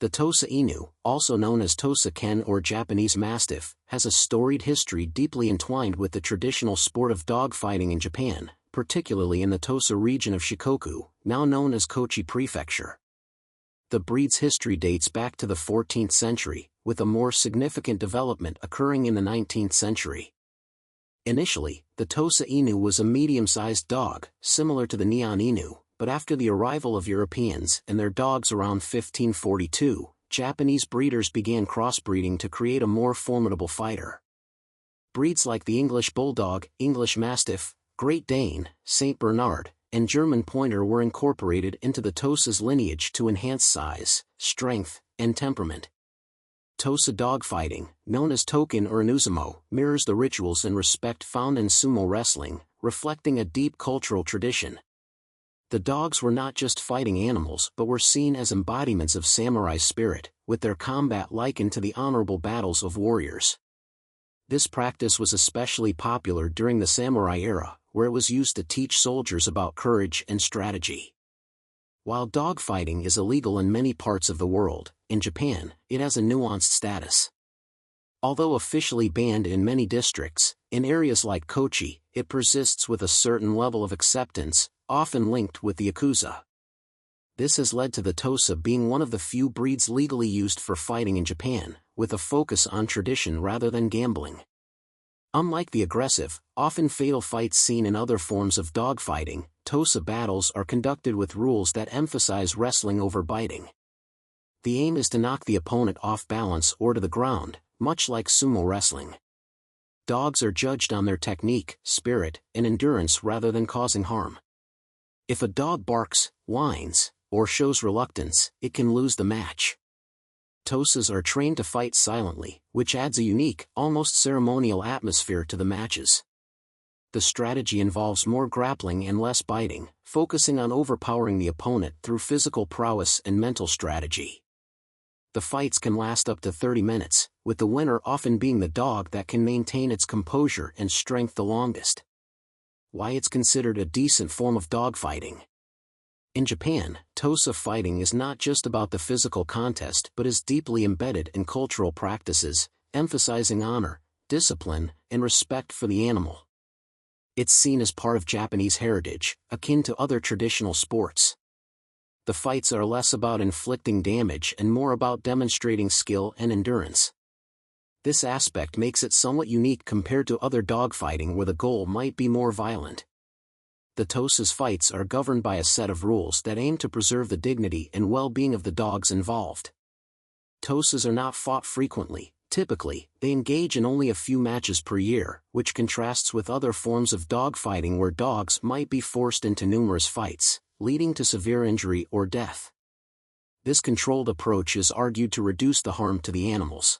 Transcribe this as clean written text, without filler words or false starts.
The Tosa Inu, also known as Tosa Ken or Japanese Mastiff, has a storied history deeply entwined with the traditional sport of dogfighting in Japan, particularly in the Tosa region of Shikoku, now known as Kochi Prefecture. The breed's history dates back to the 14th century, with a more significant development occurring in the 19th century. Initially, the Tosa Inu was a medium-sized dog, similar to the Nihon Inu, but after the arrival of Europeans and their dogs around 1542, Japanese breeders began crossbreeding to create a more formidable fighter. Breeds like the English Bulldog, English Mastiff, Great Dane, Saint Bernard, and German Pointer were incorporated into the Tosa's lineage to enhance size, strength, and temperament. Tosa dogfighting, known as Token or Inuzumo, mirrors the rituals and respect found in sumo wrestling, reflecting a deep cultural tradition. The dogs were not just fighting animals but were seen as embodiments of samurai spirit, with their combat likened to the honorable battles of warriors. This practice was especially popular during the samurai era, where it was used to teach soldiers about courage and strategy. While dogfighting is illegal in many parts of the world, in Japan, it has a nuanced status. Although officially banned in many districts, in areas like Kochi, it persists with a certain level of acceptance, often linked with the Yakuza. This has led to the Tosa being one of the few breeds legally used for fighting in Japan, with a focus on tradition rather than gambling. Unlike the aggressive, often fatal fights seen in other forms of dogfighting, Tosa battles are conducted with rules that emphasize wrestling over biting. The aim is to knock the opponent off balance or to the ground, much like sumo wrestling. Dogs are judged on their technique, spirit, and endurance rather than causing harm. If a dog barks, whines, or shows reluctance, it can lose the match. Tosas are trained to fight silently, which adds a unique, almost ceremonial atmosphere to the matches. The strategy involves more grappling and less biting, focusing on overpowering the opponent through physical prowess and mental strategy. The fights can last up to 30 minutes, with the winner often being the dog that can maintain its composure and strength the longest. Why it's considered a decent form of dogfighting. In Japan, Tosa fighting is not just about the physical contest but is deeply embedded in cultural practices, emphasizing honor, discipline, and respect for the animal. It's seen as part of Japanese heritage, akin to other traditional sports. The fights are less about inflicting damage and more about demonstrating skill and endurance. This aspect makes it somewhat unique compared to other dogfighting where the goal might be more violent. The Tosa's fights are governed by a set of rules that aim to preserve the dignity and well-being of the dogs involved. Tosas are not fought frequently. Typically, they engage in only a few matches per year, which contrasts with other forms of dogfighting where dogs might be forced into numerous fights, leading to severe injury or death. This controlled approach is argued to reduce the harm to the animals.